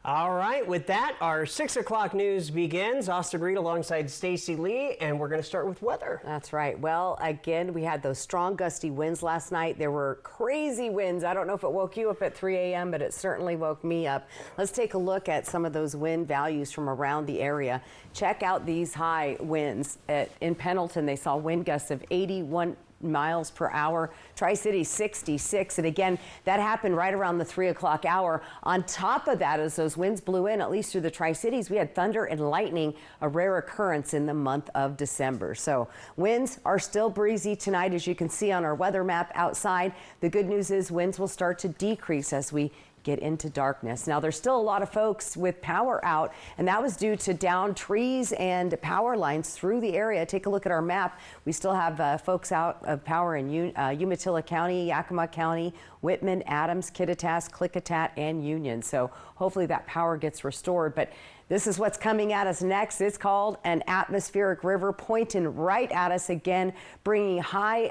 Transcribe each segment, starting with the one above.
All right, with that, our 6 o'clock news begins. Austin Reed alongside Stacy Lee, and we're going to start with weather. That's right. Well, again, we had those strong gusty winds last night. There were crazy winds. I don't know if it woke you up at 3 a.m., but it certainly woke me up. Let's take a look at some of those wind values from around the area. Check out these high winds. In Pendleton, they saw wind gusts of 81 miles per hour. Tri-City 66, and again that happened right around the 3 o'clock hour. On top of that, as those winds blew in, at least through the Tri-Cities, we had thunder and lightning, a rare occurrence in the month of December. So winds are still breezy tonight, as you can see on our weather map outside. The good news is winds will start to decrease as we get into darkness. Now, there's still a lot of folks with power out, and that was due to downed trees and power lines through the area. Take a look at our map. We still have folks out of power in Umatilla County, Yakima County, Whitman, Adams, Kittitas, Klickitat, and Union. So hopefully that power gets restored. But this is what's coming at us next. It's called an atmospheric river, pointing right at us again, bringing high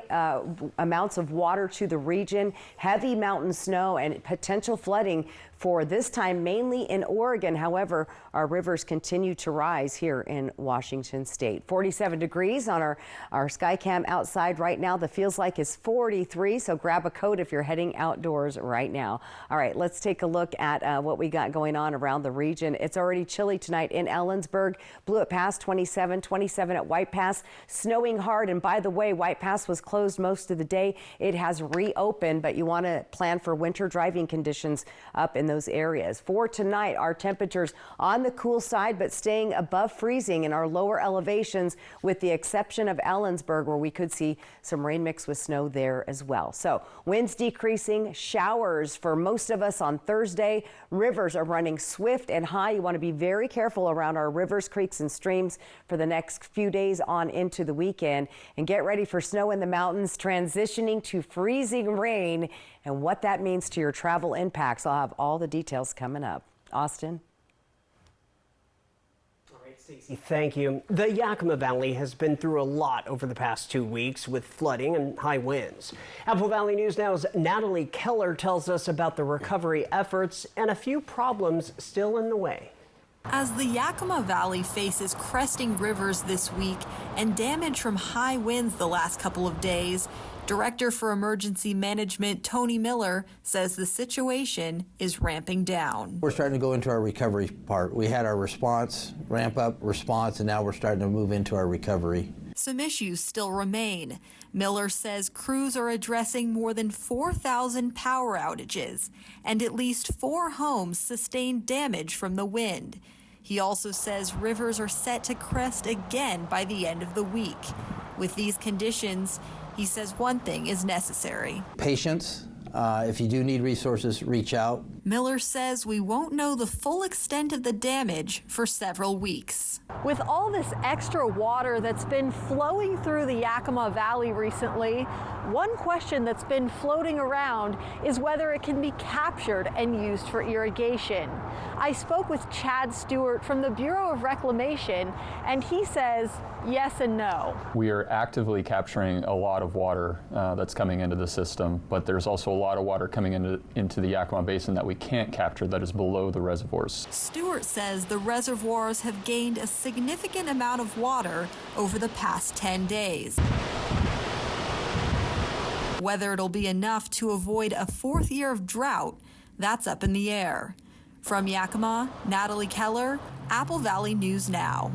amounts of water to the region, heavy mountain snow, and potential flooding for this time mainly in Oregon. However, our rivers continue to rise here in Washington State. 47 degrees on our Skycam outside right now. The feels like is 43, so grab a coat if you're heading outdoors right now. All right, let's take a look at what we got going on around the region. It's already chilly tonight in Ellensburg. Blew it past 27 at White Pass. Snowing hard, and by the way, White Pass was closed most of the day. It has reopened, but you want to plan for winter driving conditions up in those areas. For tonight, our temperatures on the cool side, but staying above freezing in our lower elevations, with the exception of Ellensburg, where we could see some rain mixed with snow there as well. So winds decreasing, showers for most of us on Thursday. Rivers are running swift and high. You want to be very careful around our rivers, creeks, and streams for the next few days on into the weekend. And get ready for snow in the mountains, transitioning to freezing rain, and what that means to your travel impacts. I'll have all the details coming up. Austin? All right, Stacey, thank you. The Yakima Valley has been through a lot over the past 2 weeks with flooding and high winds. Apple Valley News Now's Natalie Keller tells us about the recovery efforts and a few problems still in the way. As the Yakima Valley faces cresting rivers this week and damage from high winds the last couple of days, Director for Emergency Management Tony Miller says the situation is ramping down. We're starting to go into our recovery part. We had our response, ramp up response, and now we're starting to move into our recovery. Some issues still remain. Miller says crews are addressing more than 4,000 power outages, and at least 4 homes sustained damage from the wind. He also says rivers are set to crest again by the end of the week. With these conditions, he says one thing is necessary. Patience. If you do need resources, reach out. Miller says we won't know the full extent of the damage for several weeks. With all this extra water that's been flowing through the Yakima Valley recently, one question that's been floating around is whether it can be captured and used for irrigation. I spoke with Chad Stewart from the Bureau of Reclamation, and he says yes and no. We are actively capturing a lot of water that's coming into the system, but there's also a lot of water coming into the Yakima Basin that we can't capture that is below the reservoirs. Stewart says the reservoirs have gained a significant amount of water over the past 10 days. Whether it'll be enough to avoid a 4th year of drought, that's up in the air. From Yakima, Natalie Keller, Apple Valley News Now.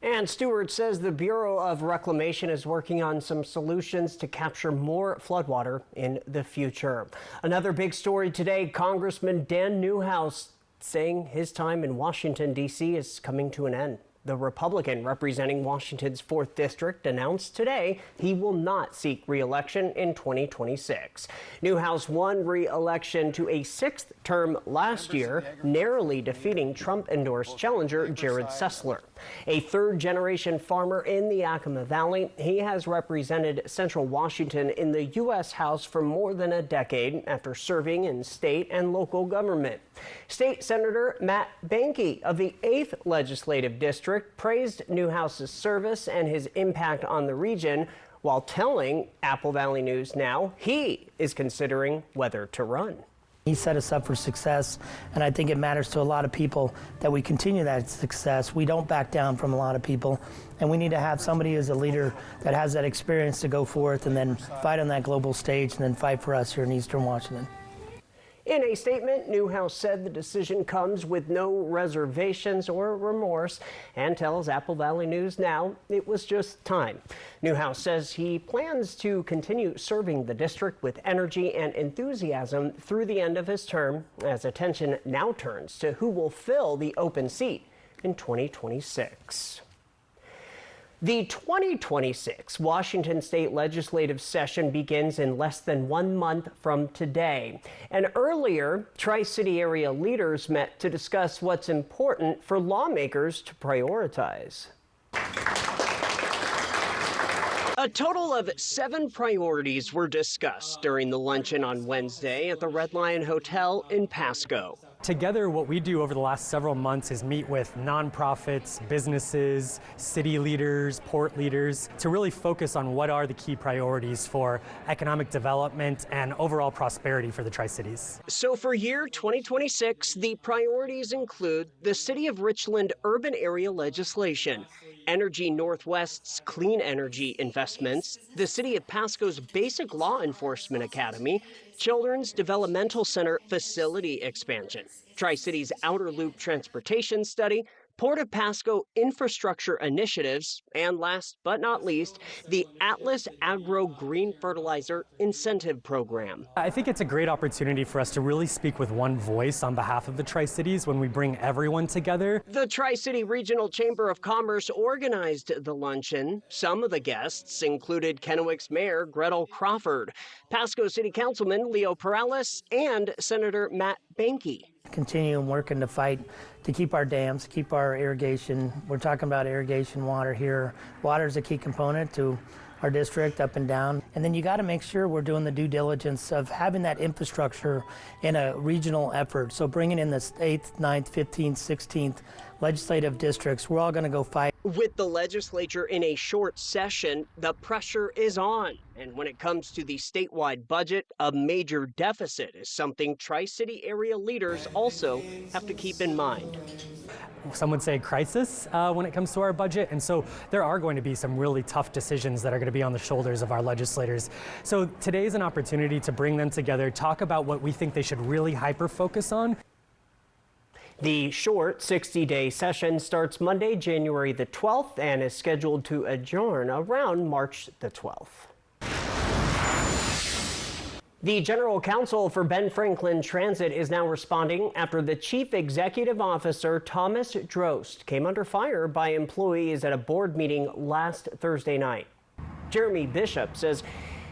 And Stewart says the Bureau of Reclamation is working on some solutions to capture more floodwater in the future. Another big story today, Congressman Dan Newhouse saying his time in Washington, D.C. is coming to an end. The Republican representing Washington's 4th District announced today he will not seek re-election in 2026. Newhouse won re-election to a 6th term last year, narrowly defeating Trump-endorsed challenger Jared Sessler. A 3rd-generation farmer in the Yakima Valley, he has represented Central Washington in the U.S. House for more than a decade after serving in state and local government. State Senator Matt Behnke of the 8th Legislative District praised Newhouse's service and his impact on the region, while telling Apple Valley News Now he is considering whether to run. He set us up for success, and I think it matters to a lot of people that we continue that success. We don't back down from a lot of people, and we need to have somebody as a leader that has that experience to go forth and then fight on that global stage and then fight for us here in Eastern Washington. In a statement, Newhouse said the decision comes with no reservations or remorse and tells Apple Valley News Now it was just time. Newhouse says he plans to continue serving the district with energy and enthusiasm through the end of his term, as attention now turns to who will fill the open seat in 2026. The 2026 Washington State legislative session begins in less than 1 month from today. And earlier, Tri-City area leaders met to discuss what's important for lawmakers to prioritize. A total of 7 priorities were discussed during the luncheon on Wednesday at the Red Lion Hotel in Pasco. Together, what we do over the last several months is meet with nonprofits, businesses, city leaders, port leaders, to really focus on what are the key priorities for economic development and overall prosperity for the Tri-Cities. So for year 2026, the priorities include the City of Richland urban area legislation, Energy Northwest's clean energy investments, the City of Pasco's basic law enforcement academy, Children's Developmental Center facility expansion, Tri-City's Outer Loop transportation study, Port of Pasco infrastructure initiatives, and last but not least, the Atlas Agro Green Fertilizer Incentive Program. I think it's a great opportunity for us to really speak with one voice on behalf of the Tri-Cities when we bring everyone together. The Tri-City Regional Chamber of Commerce organized the luncheon. Some of the guests included Kennewick's Mayor Gretel Crawford, Pasco City Councilman Leo Perales, and Senator Matt Banky. Continue working to fight to keep our dams, keep our irrigation. We're talking about irrigation water here. Water is a key component to our district up and down. And then you got to make sure we're doing the due diligence of having that infrastructure in a regional effort. So bringing in the 8th, 9th, 15th, 16th legislative districts, we're all going to go fight. With the legislature in a short session, the pressure is on. And when it comes to the statewide budget, a major deficit is something Tri-City area leaders also have to keep in mind. Some would say crisis when it comes to our budget, and so there are going to be some really tough decisions that are going to be on the shoulders of our legislators. So today is an opportunity to bring them together, talk about what we think they should really hyper-focus on. The short 60-day session starts Monday, January the 12th, and is scheduled to adjourn around March the 12th. The General Counsel for Ben Franklin Transit is now responding after the Chief Executive Officer, Thomas Drost, came under fire by employees at a board meeting last Thursday night. Jeremy Bishop says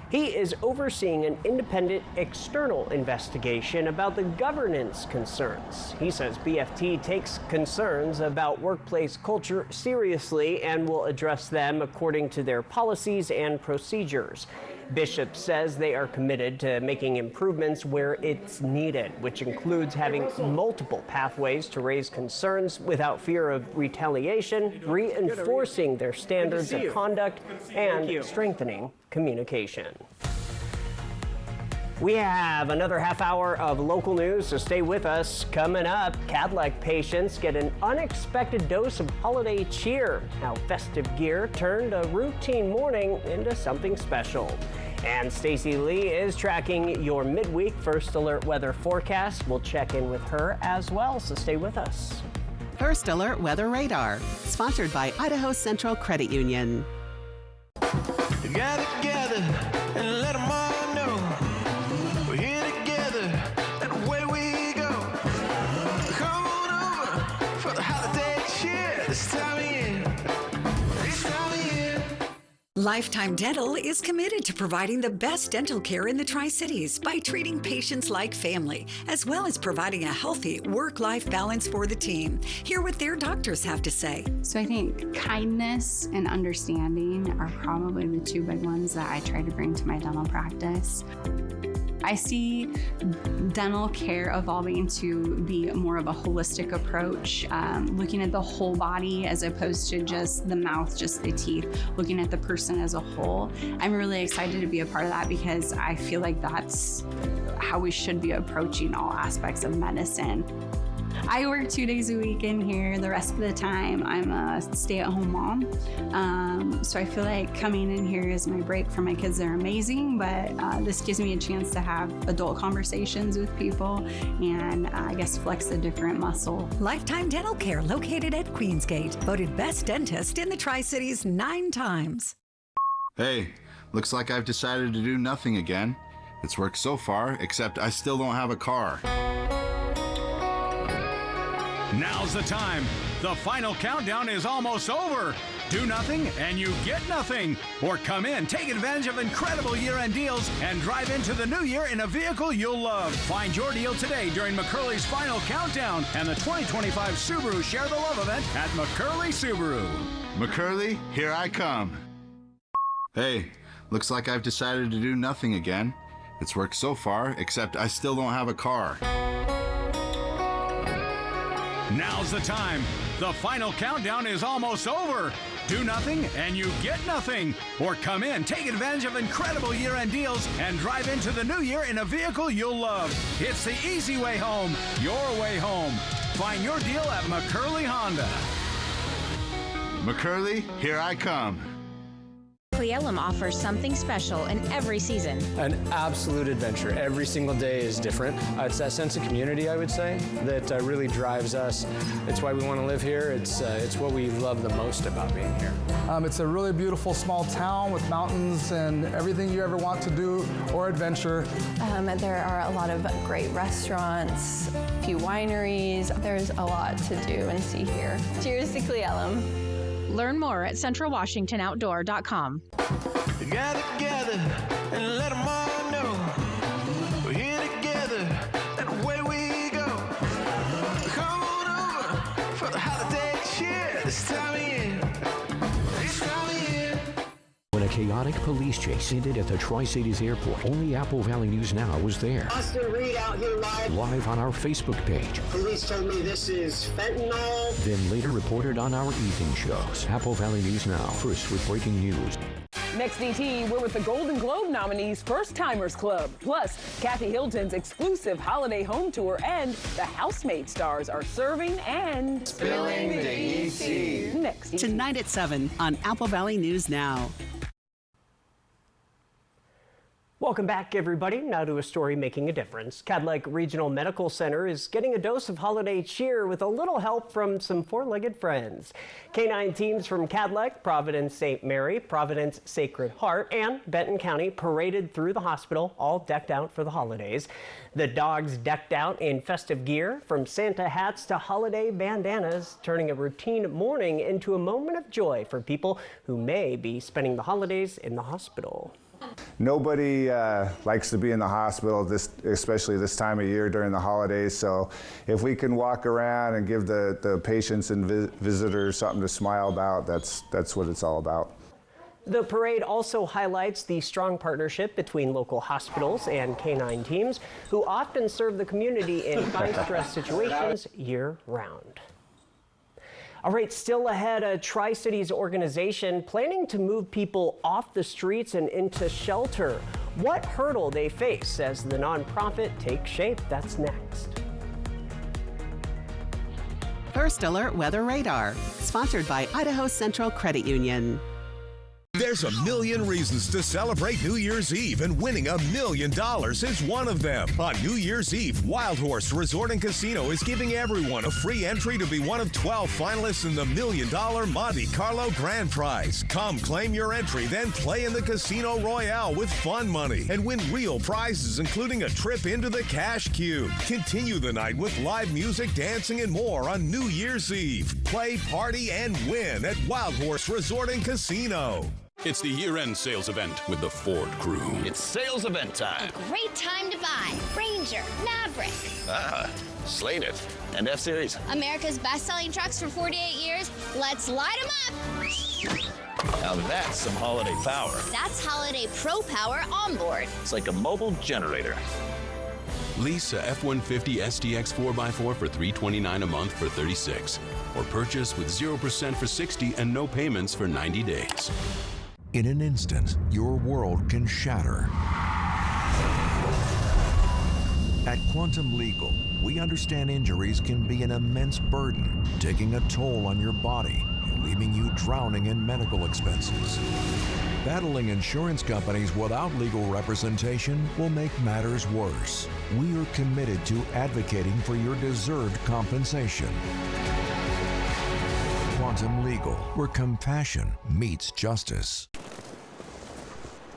he is overseeing an independent external investigation about the governance concerns. He says BFT takes concerns about workplace culture seriously and will address them according to their policies and procedures. Bishop says they are committed to making improvements where it's needed, which includes having multiple pathways to raise concerns without fear of retaliation, reinforcing their standards of conduct, and strengthening communication. We have another half hour of local news, so stay with us. Coming up, Cadillac patients get an unexpected dose of holiday cheer. How festive gear turned a routine morning into something special. And Stacy Lee is tracking your midweek First Alert weather forecast. We'll check in with her as well, so stay with us. First Alert Weather Radar, sponsored by Idaho Central Credit Union. You gotta gather and let them all know we're here together and away we go. Come on over for the holiday cheer this time of year. This time of year. Lifetime Dental is committed to providing the best dental care in the Tri-Cities by treating patients like family, as well as providing a healthy work-life balance for the team. Hear what their doctors have to say. So I think kindness and understanding are probably the two big ones that I try to bring to my dental practice. I see dental care evolving to be more of a holistic approach, looking at the whole body as opposed to just the mouth, just the teeth, looking at the person as a whole. I'm really excited to be a part of that because I feel like that's how we should be approaching all aspects of medicine. I work 2 days a week in here. The rest of the time, I'm a stay-at-home mom. So I feel like coming in here is my break for my kids. They're amazing, but this gives me a chance to have adult conversations with people and I guess flex a different muscle. Lifetime Dental Care, located at Queensgate, voted best dentist in the Tri-Cities 9 times. Hey, looks like I've decided to do nothing again. It's worked so far, except I still don't have a car. Now's the time. The final countdown is almost over. Do nothing and you get nothing. Or come in, take advantage of incredible year-end deals, and drive into the new year in a vehicle you'll love. Find your deal today during McCurley's Final Countdown and the 2025 Subaru Share the Love event at McCurley Subaru. McCurley, here I come. Hey, looks like I've decided to do nothing again. It's worked so far, except I still don't have a car. Now's the time. The final countdown is almost over. Do nothing and you get nothing. Or come in, take advantage of incredible year-end deals, and drive into the new year in a vehicle you'll love. It's the easy way home, your way home. Find your deal at McCurley Honda. McCurley, here I come. Cle Elum offers something special in every season. An absolute adventure. Every single day is different. It's that sense of community, I would say, that really drives us. It's why we want to live here. It's what we love the most about being here. It's a really beautiful small town with mountains and everything you ever want to do or adventure. There are a lot of great restaurants, a few wineries. There's a lot to do and see here. Cheers to Cle Elum. Learn more at centralwashingtonoutdoor.com. Gather together and let them all know we're here together and away we go. Come on over for the holiday cheer this time of year. This time of year. When a chaotic police chase ended at the Tri-Cities airport, only Apple Valley News Now was there. Austin Reed out here live. Live on our Facebook page. Police told me this is fentanyl. Then later reported on our evening shows. Apple Valley News Now, first with breaking news. Next DT, we're with the Golden Globe nominees' First Timers Club. Plus, Kathy Hilton's exclusive holiday home tour, and the Housemaid stars are serving and spilling the EC. Next DT. Tonight at 7 on Apple Valley News Now. Welcome back, everybody. Now to a story making a difference. Cadleck Regional Medical Center is getting a dose of holiday cheer with a little help from some four-legged friends. Canine teams from Cadleck, Providence St. Mary, Providence Sacred Heart, and Benton County paraded through the hospital, all decked out for the holidays. The dogs decked out in festive gear, from Santa hats to holiday bandanas, turning a routine morning into a moment of joy for people who may be spending the holidays in the hospital. Nobody likes to be in the hospital, especially this time of year during the holidays. So if we can walk around and give the patients and visitors something to smile about, that's what it's all about. The parade also highlights the strong partnership between local hospitals and canine teams, who often serve the community in high-stress situations year-round. All right, still ahead, a Tri-Cities organization planning to move people off the streets and into shelter. What hurdle they face as the nonprofit takes shape? That's next. First Alert Weather Radar, sponsored by Idaho Central Credit Union. There's a million reasons to celebrate New Year's Eve, and winning $1 million is one of them. On New Year's Eve, Wild Horse Resort and Casino is giving everyone a free entry to be one of 12 finalists in the $1 million Monte Carlo Grand Prize. Come claim your entry, then play in the Casino Royale with fun money and win real prizes, including a trip into the Cash Cube. Continue the night with live music, dancing, and more on New Year's Eve. Play, party, and win at Wild Horse Resort and Casino. It's the year-end sales event with the Ford crew. It's sales event time. A great time to buy Ranger, Maverick, Slated, and F-Series. America's best-selling trucks for 48 years. Let's light them up. Now that's some holiday power. That's Holiday Pro Power onboard. It's like a mobile generator. Lease a F-150 SDX 4x4 for $329 a month for 36. Or purchase with 0% for 60 and no payments for 90 days. In an instant, your world can shatter. At Quantum Legal, we understand injuries can be an immense burden, taking a toll on your body and leaving you drowning in medical expenses. Battling insurance companies without legal representation will make matters worse. We are committed to advocating for your deserved compensation. Quantum Legal, where compassion meets justice.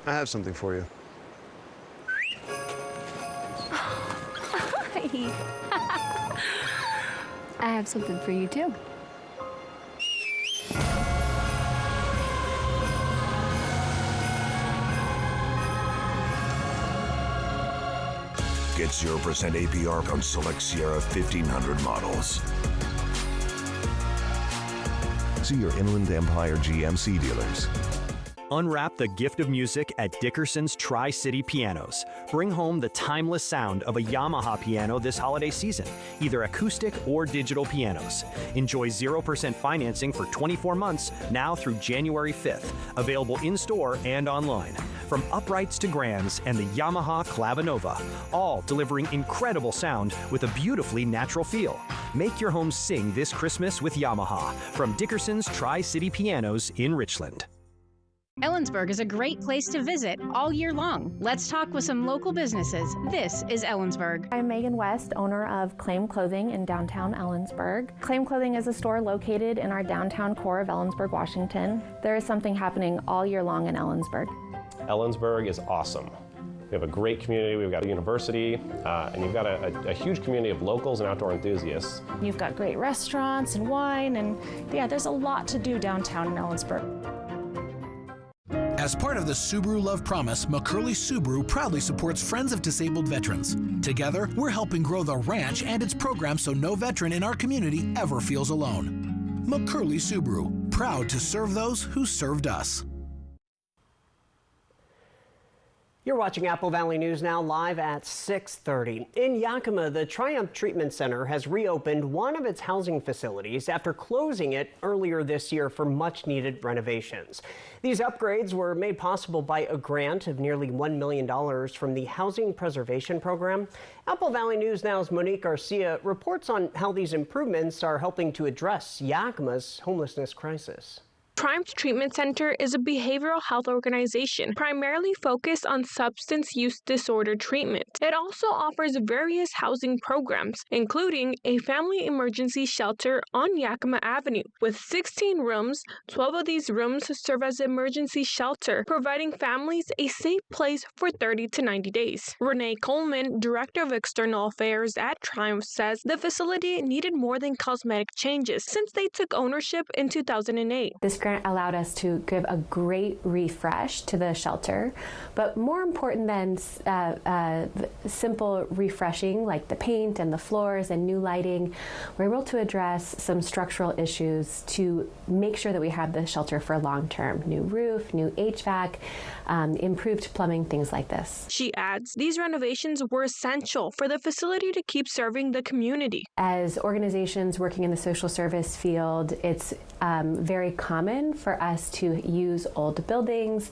I have something for you. I have something for you too. Get 0% APR on select Sierra 1500 models. See your Inland Empire GMC dealers. Unwrap the gift of music at Dickerson's Tri-City Pianos. Bring home the timeless sound of a Yamaha piano this holiday season, either acoustic or digital pianos. Enjoy 0% financing for 24 months now through January 5th. Available in-store and online. From uprights to grands and the Yamaha Clavinova, all delivering incredible sound with a beautifully natural feel. Make your home sing this Christmas with Yamaha from Dickerson's Tri-City Pianos in Richland. Ellensburg is a great place to visit all year long. Let's talk with some local businesses. This is Ellensburg. I'm Megan West, owner of Claim Clothing in downtown Ellensburg. Claim Clothing is a store located in our downtown core of Ellensburg, Washington. There is something happening all year long in Ellensburg. Ellensburg is awesome. We have a great community, we've got a university, and you've got a huge community of locals and outdoor enthusiasts. You've got great restaurants and wine, and yeah, there's a lot to do downtown in Ellensburg. As part of the Subaru Love Promise, McCurley Subaru proudly supports Friends of Disabled Veterans. Together, we're helping grow the ranch and its program so no veteran in our community ever feels alone. McCurley Subaru, proud to serve those who served us. You're watching Apple Valley News Now live at 6:30. In Yakima, the Triumph Treatment Center has reopened one of its housing facilities after closing it earlier this year for much-needed renovations. These upgrades were made possible by a grant of nearly $1 million from the Housing Preservation Program. Apple Valley News Now's Monique Garcia reports on how these improvements are helping to address Yakima's homelessness crisis. Triumph Treatment Center is a behavioral health organization primarily focused on substance use disorder treatment. It also offers various housing programs, including a family emergency shelter on Yakima Avenue. With 16 rooms, 12 of these rooms serve as emergency shelter, providing families a safe place for 30 to 90 days. Renee Coleman, Director of External Affairs at Triumph, says the facility needed more than cosmetic changes since they took ownership in 2008. This grant allowed us to give a great refresh to the shelter, but more important than simple refreshing like the paint and the floors and new lighting, we're able to address some structural issues to make sure that we have the shelter for long term. New roof, new HVAC, improved plumbing, things like this. She adds, these renovations were essential for the facility to keep serving the community. As organizations working in the social service field, it's very common for us to use old buildings,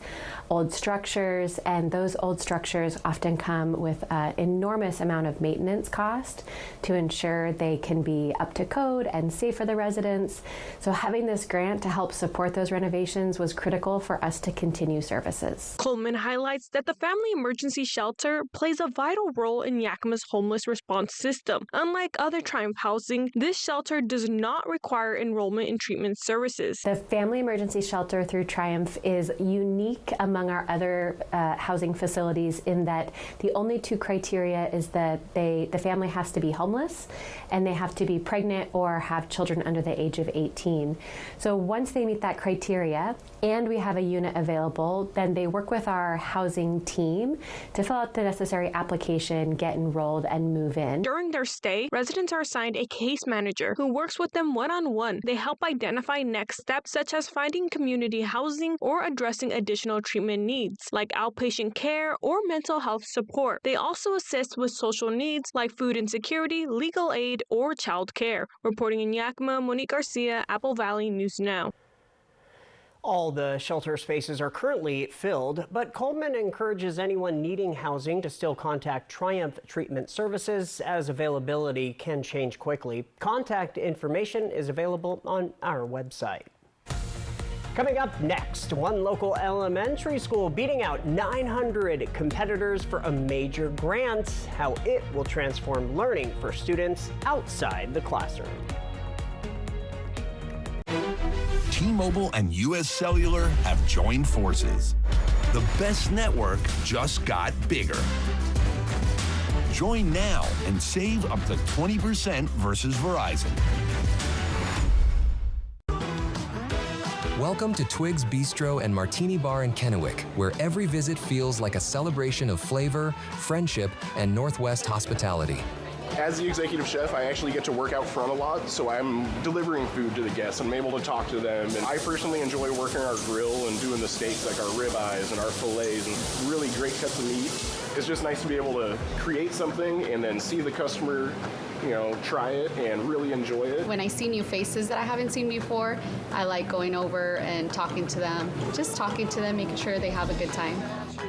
old structures, and those old structures often come with an enormous amount of maintenance cost to ensure they can be up to code and safe for the residents. So having this grant to help support those renovations was critical for us to continue services. Coleman highlights that the Family Emergency Shelter plays a vital role in Yakima's homeless response system. Unlike other Triumph housing, this shelter does not require enrollment in treatment services. The Family Emergency Shelter through Triumph is unique among our other housing facilities in that the only two criteria is that the family has to be homeless and they have to be pregnant or have children under the age of 18. So once they meet that criteria and we have a unit available, then they work with our housing team to fill out the necessary application, get enrolled, and move in. During their stay, residents are assigned a case manager who works with them one-on-one. They help identify next steps such as as finding community housing or addressing additional treatment needs, like outpatient care or mental health support. They also assist with social needs like food insecurity, legal aid, or child care. Reporting in Yakima, Monique Garcia, Apple Valley News Now. All the shelter spaces are currently filled, but Coleman encourages anyone needing housing to still contact Triumph Treatment Services, as availability can change quickly. Contact information is available on our website. Coming up next, one local elementary school beating out 900 competitors for a major grant, how it will transform learning for students outside the classroom. T-Mobile and U.S. Cellular have joined forces. The best network just got bigger. Join now and save up to 20% versus Verizon. Welcome to Twig's Bistro and Martini Bar in Kennewick, where every visit feels like a celebration of flavor, friendship, and Northwest hospitality. As the executive chef, I actually get to work out front a lot, so I'm delivering food to the guests. I'm able to talk to them, and I personally enjoy working our grill and doing the steaks like our ribeyes and our fillets and really great cuts of meat. It's just nice to be able to create something and then see the customer, try it and really enjoy it. When I see new faces that I haven't seen before, I like going over and talking to them, making sure they have a good time.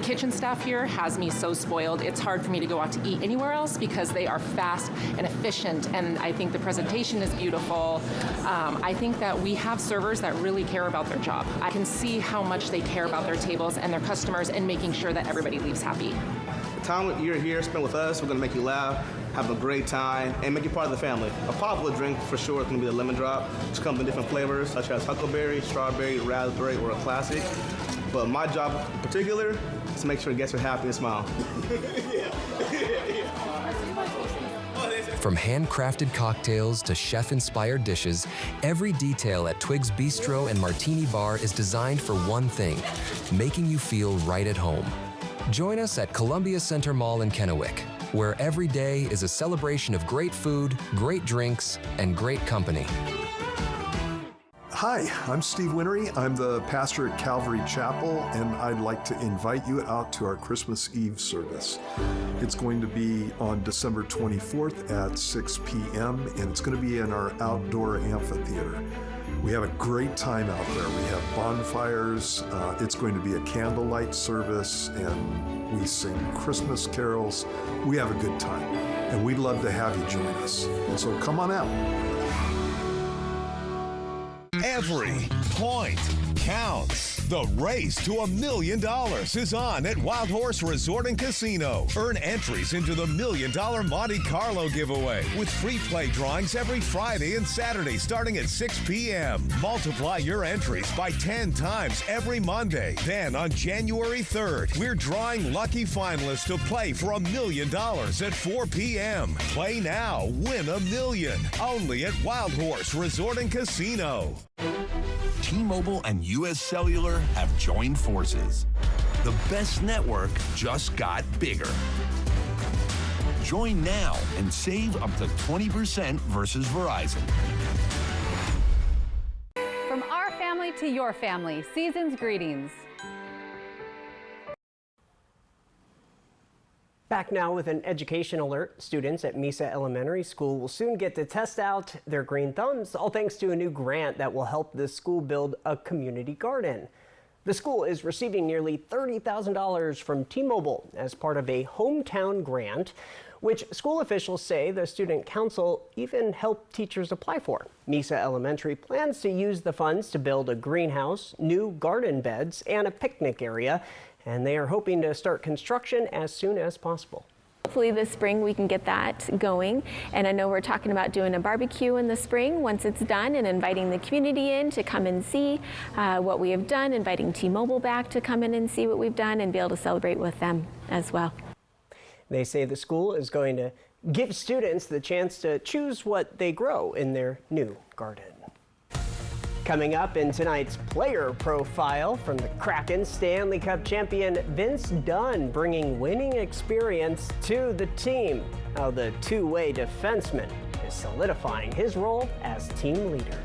Kitchen staff here has me so spoiled. It's hard for me to go out to eat anywhere else because they are fast and efficient, and I think the presentation is beautiful. I think that we have servers that really care about their job. I can see how much they care about their tables and their customers and making sure that everybody leaves happy. The time you're here spent with us, we're going to make you laugh, have a great time, and make you part of the family. A popular drink for sure is going to be the lemon drop, which comes in different flavors such as huckleberry, strawberry, raspberry, or a classic. But my job in particular is to make sure the guests are happy and smile. From handcrafted cocktails to chef-inspired dishes, every detail at Twig's Bistro and Martini Bar is designed for one thing, making you feel right at home. Join us at Columbia Center Mall in Kennewick, where every day is a celebration of great food, great drinks, and great company. Hi, I'm Steve Winery. I'm the pastor at Calvary Chapel, and I'd like to invite you out to our Christmas Eve service. It's going to be on December 24th at 6 p.m., and it's going to be in our outdoor amphitheater. We have a great time out there. We have bonfires. It's going to be a candlelight service, and we sing Christmas carols. We have a good time, and we'd love to have you join us. And so come on out. Every point counts. The race to $1 million is on at Wild Horse Resort and Casino. Earn entries into the $1 million Monte Carlo giveaway with free play drawings every Friday and Saturday starting at 6 p.m. Multiply your entries by 10 times every Monday. Then on January 3rd, we're drawing lucky finalists to play for $1 million at 4 p.m. Play now, win $1 million. Only at Wild Horse Resort and Casino. T-Mobile and U.S. Cellular have joined forces. The best network just got bigger. Join now and save up to 20% versus Verizon. From our family to your family, season's greetings. Back now with an education alert. Students at Mesa Elementary School will soon get to test out their green thumbs, all thanks to a new grant that will help the school build a community garden. The school is receiving nearly $30,000 from T-Mobile as part of a hometown grant, which school officials say the student council even helped teachers apply for. Mesa Elementary plans to use the funds to build a greenhouse, new garden beds, and a picnic area, and they are hoping to start construction as soon as possible. Hopefully this spring we can get that going, and I know we're talking about doing a barbecue in the spring once it's done and inviting the community in to come and see what we have done, inviting T-Mobile back to come in and see what we've done and be able to celebrate with them as well. They say the school is going to give students the chance to choose what they grow in their new garden. Coming up in tonight's player profile, from the Kraken, Stanley Cup champion Vince Dunn bringing winning experience to the team. How the two-way defenseman is solidifying his role as team leader.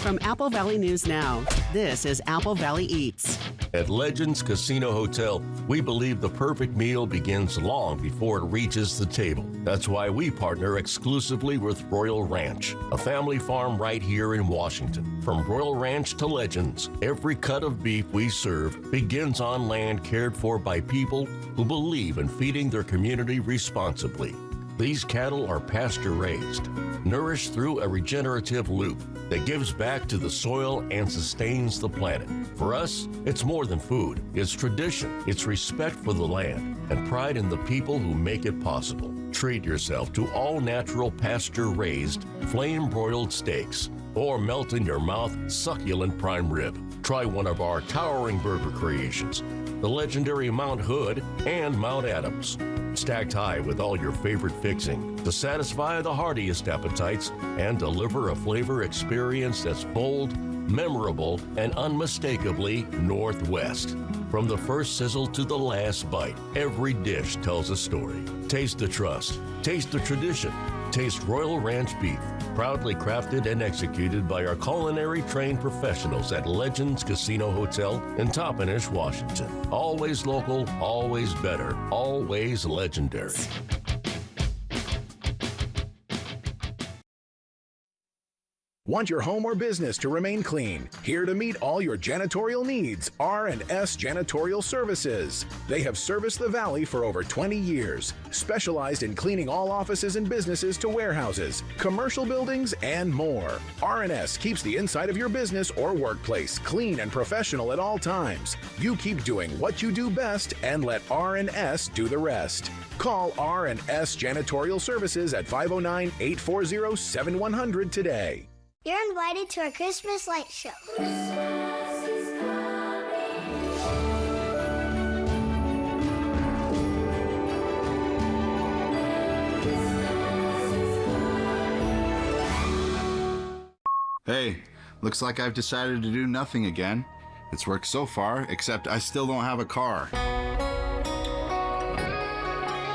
From Apple Valley News Now, this is Apple Valley Eats. At Legends Casino Hotel, we believe the perfect meal begins long before it reaches the table. That's why we partner exclusively with Royal Ranch, a family farm right here in Washington. From Royal Ranch to Legends, every cut of beef we serve begins on land cared for by people who believe in feeding their community responsibly. These cattle are pasture-raised, nourished through a regenerative loop that gives back to the soil and sustains the planet. For us, it's more than food. It's tradition, it's respect for the land, and pride in the people who make it possible. Treat yourself to all-natural pasture-raised, flame-broiled steaks, or melt in your mouth succulent prime rib. Try one of our towering burger creations, the legendary Mount Hood and Mount Adams. Stacked high with all your favorite fixing to satisfy the heartiest appetites and deliver a flavor experience that's bold, memorable, and unmistakably Northwest. From the first sizzle to the last bite, every dish tells a story. Taste the trust. Taste the tradition. Taste Royal Ranch beef, proudly crafted and executed by our culinary trained professionals at Legends Casino Hotel in Toppenish, Washington. Always local, always better, always legendary. Want your home or business to remain clean? Here to meet all your janitorial needs, R&S Janitorial Services. They have serviced the Valley for over 20 years, specialized in cleaning all offices and businesses to warehouses, commercial buildings, and more. R&S keeps the inside of your business or workplace clean and professional at all times. You keep doing what you do best and let R&S do the rest. Call R&S Janitorial Services at 509-840-7100 today. You're invited to our Christmas light show. Hey, looks like I've decided to do nothing again. It's worked so far, except I still don't have a car.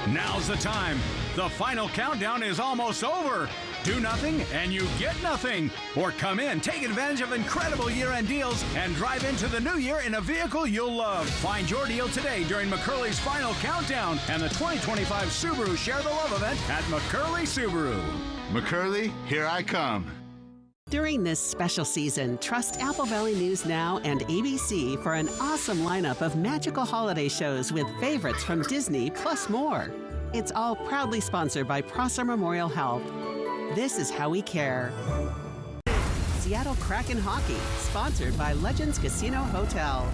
Now's the time. The final countdown is almost over. Do nothing and you get nothing. Or come in, take advantage of incredible year-end deals, and drive into the new year in a vehicle you'll love. Find your deal today during McCurley's Final Countdown and the 2025 Subaru Share the Love event at McCurley Subaru. McCurley, here I come. During this special season, trust Apple Valley News Now and ABC for an awesome lineup of magical holiday shows with favorites from Disney plus more. It's all proudly sponsored by Prosser Memorial Health. This is how we care. Seattle Kraken Hockey, sponsored by Legends Casino Hotel.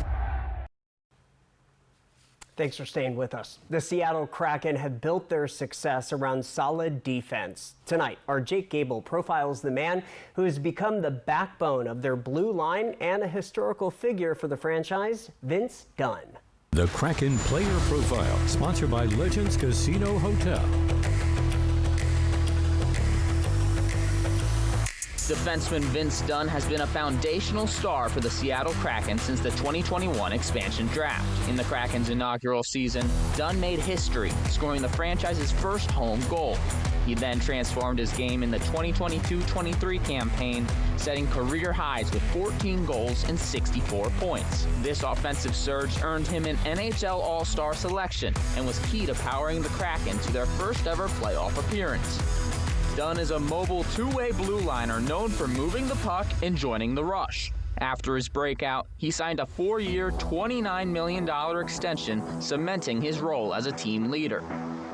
Thanks for staying with us. The Seattle Kraken have built their success around solid defense. Tonight, our Jake Gable profiles the man who has become the backbone of their blue line and a historical figure for the franchise, Vince Dunn. The Kraken Player Profile, sponsored by Legends Casino Hotel. Defenseman Vince Dunn has been a foundational star for the Seattle Kraken since the 2021 expansion draft. In the Kraken's inaugural season, Dunn made history, scoring the franchise's first home goal. He then transformed his game in the 2022-23 campaign, setting career highs with 14 goals and 64 points. This offensive surge earned him an NHL All-Star selection and was key to powering the Kraken to their first ever playoff appearance. Dunn is a mobile two-way blue liner known for moving the puck and joining the rush. After his breakout, he signed a 4-year, $29 million extension, cementing his role as a team leader.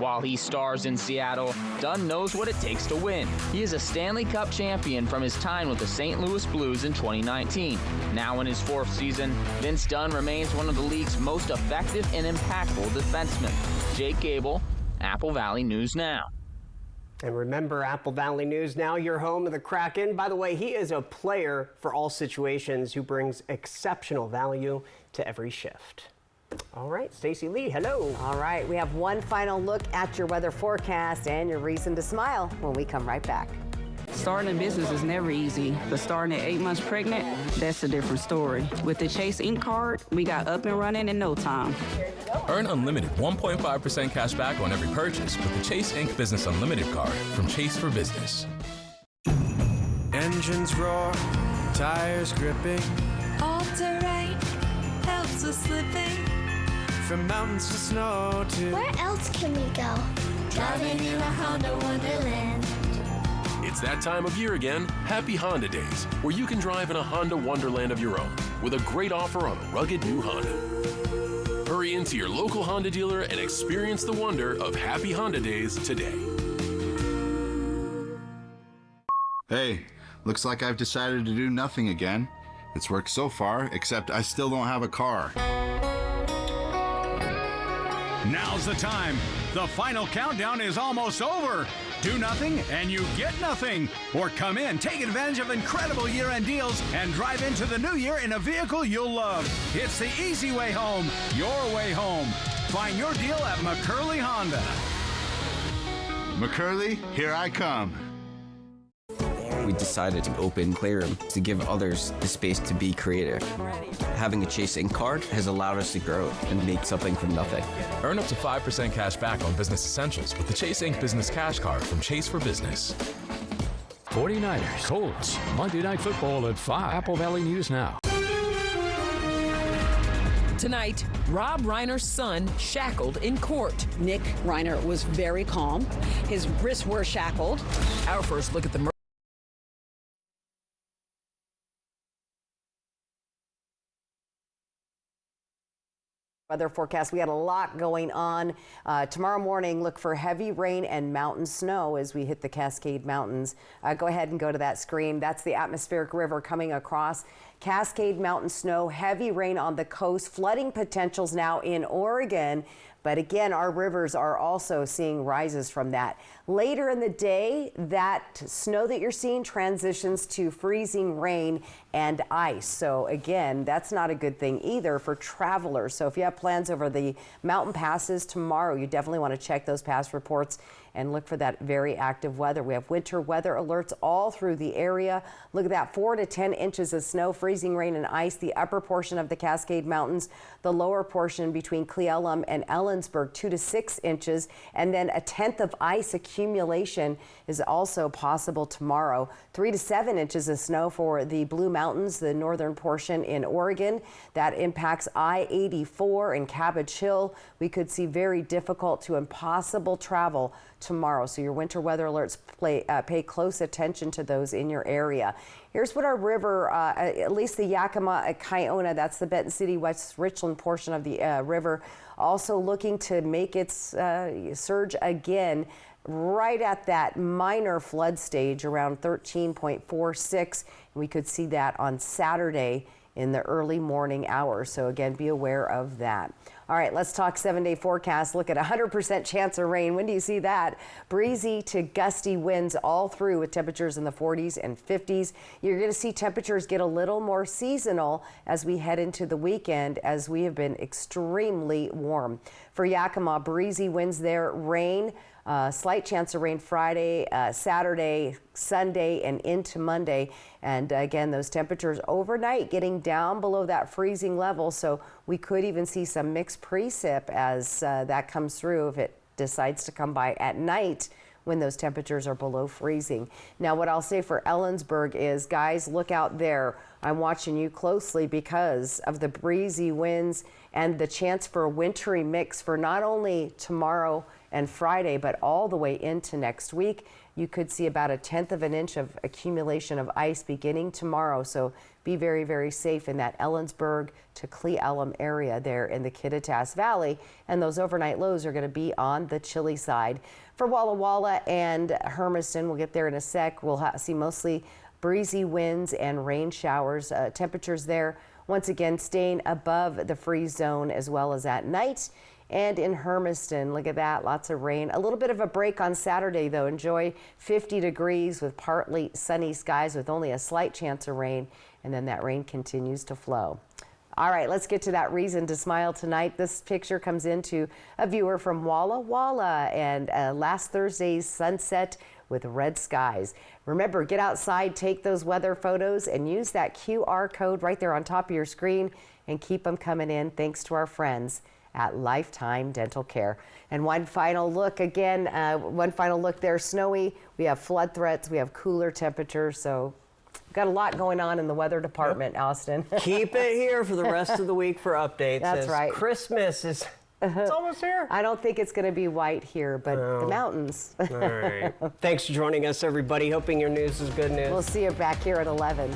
While he stars in Seattle, Dunn knows what it takes to win. He is a Stanley Cup champion from his time with the St. Louis Blues in 2019. Now in his 4th season, Vince Dunn remains one of the league's most effective and impactful defensemen. Jake Gable, Apple Valley News Now. And remember, Apple Valley News Now, your home of the Kraken. By the way, he is a player for all situations who brings exceptional value to every shift. All right, Stacey Lee, hello. All right, we have one final look at your weather forecast and your reason to smile when we come right back. Starting a business is never easy, but starting at 8 months pregnant, that's a different story. With the Chase Ink card, we got up and running in no time. Earn unlimited 1.5% cash back on every purchase with the Chase Ink Business Unlimited card from Chase for Business. Engines roar, tires gripping. All terrain helps with slipping. From mountains to snow to... Where else can we go? Driving in a Honda Wonderland. It's that time of year again, Happy Honda Days, where you can drive in a Honda Wonderland of your own with a great offer on a rugged new Honda. Hurry into your local Honda dealer and experience the wonder of Happy Honda Days today. Hey, looks like I've decided to do nothing again. It's worked so far, except I still don't have a car. Now's the time. The final countdown is almost over. Do nothing and you get nothing. Or come in, take advantage of incredible year-end deals and drive into the new year in a vehicle you'll love. It's the easy way home, your way home. Find your deal at McCurley Honda. McCurley, here I come. We decided to open Playroom to give others the space to be creative. Having a Chase Ink card has allowed us to grow and make something from nothing. Earn up to 5% cash back on business essentials with the Chase Ink Business Cash Card from Chase for Business. 49ers, Colts, Monday Night Football at 5. Apple Valley News Now. Tonight, Rob Reiner's son shackled in court. Nick Reiner was very calm. His wrists were shackled. Our first look at the murder. Weather forecast. We had a lot going on. Tomorrow morning, look for heavy rain and mountain snow as we hit the Cascade Mountains. Go ahead and go to that screen. That's the atmospheric river coming across. Cascade Mountain snow, heavy rain on the coast, flooding potentials now in Oregon. But again, our rivers are also seeing rises from that. Later in the day, that snow that you're seeing transitions to freezing rain and ice. So again, that's not a good thing either for travelers. So if you have plans over the mountain passes tomorrow, you definitely want to check those pass reports and look for that very active weather. We have winter weather alerts all through the area. Look at that, 4 to 10 inches of snow, freezing rain and ice, the upper portion of the Cascade Mountains, the lower portion between Cle Elum and Ellensburg, 2 to 6 inches, and then a tenth of ice accumulation is also possible tomorrow. 3 to 7 inches of snow for the Blue Mountains, the northern portion in Oregon. That impacts I-84 and Cabbage Hill. We could see very difficult to impossible travel tomorrow. So your winter weather alerts pay close attention to those in your area. Here's what our river, at least the Yakima at Kiona, that's the Benton City, West Richland portion of the river, also looking to make its surge again right at that minor flood stage around 13.46. We could see that on Saturday in the early morning hours. So again, be aware of that. All right, let's talk 7-day forecast. Look at 100% chance of rain. When do you see that? Breezy to gusty winds all through with temperatures in the 40s and 50s. You're going to see temperatures get a little more seasonal as we head into the weekend, as we have been extremely warm. For Yakima, breezy winds there, rain. Slight chance of rain Friday, Saturday, Sunday, and into Monday. And again, those temperatures overnight getting down below that freezing level. So we could even see some mixed precip as that comes through if it decides to come by at night when those temperatures are below freezing. Now, what I'll say for Ellensburg is, guys, look out there. I'm watching you closely because of the breezy winds and the chance for a wintry mix for not only tomorrow and Friday, but all the way into next week. You could see about 1/10 of an inch of accumulation of ice beginning tomorrow. So be very, very safe in that Ellensburg to Cle Elum area there in the Kittitas Valley. And those overnight lows are going to be on the chilly side. For Walla Walla and Hermiston, we'll get there in a sec. We'll see mostly breezy winds and rain showers. Temperatures there, once again, staying above the freeze zone as well as at night. And in Hermiston, look at that, lots of rain. A little bit of a break on Saturday, though. Enjoy 50 degrees with partly sunny skies with only a slight chance of rain. And then that rain continues to flow. All right, let's get to that reason to smile tonight. This picture comes into a viewer from Walla Walla and last Thursday's sunset with red skies. Remember, get outside, take those weather photos, and use that QR code right there on top of your screen and keep them coming in thanks to our friends at Lifetime Dental Care. And one final look there, snowy. We have flood threats. We have cooler temperatures. So Got a lot going on in the weather department, Austin. Keep it here for the rest of the week for updates. That's right. Christmas is it's almost here. I don't think it's going to be white here, but the mountains. All right. Thanks for joining us, everybody. Hoping your news is good news. We'll see you back here at 11.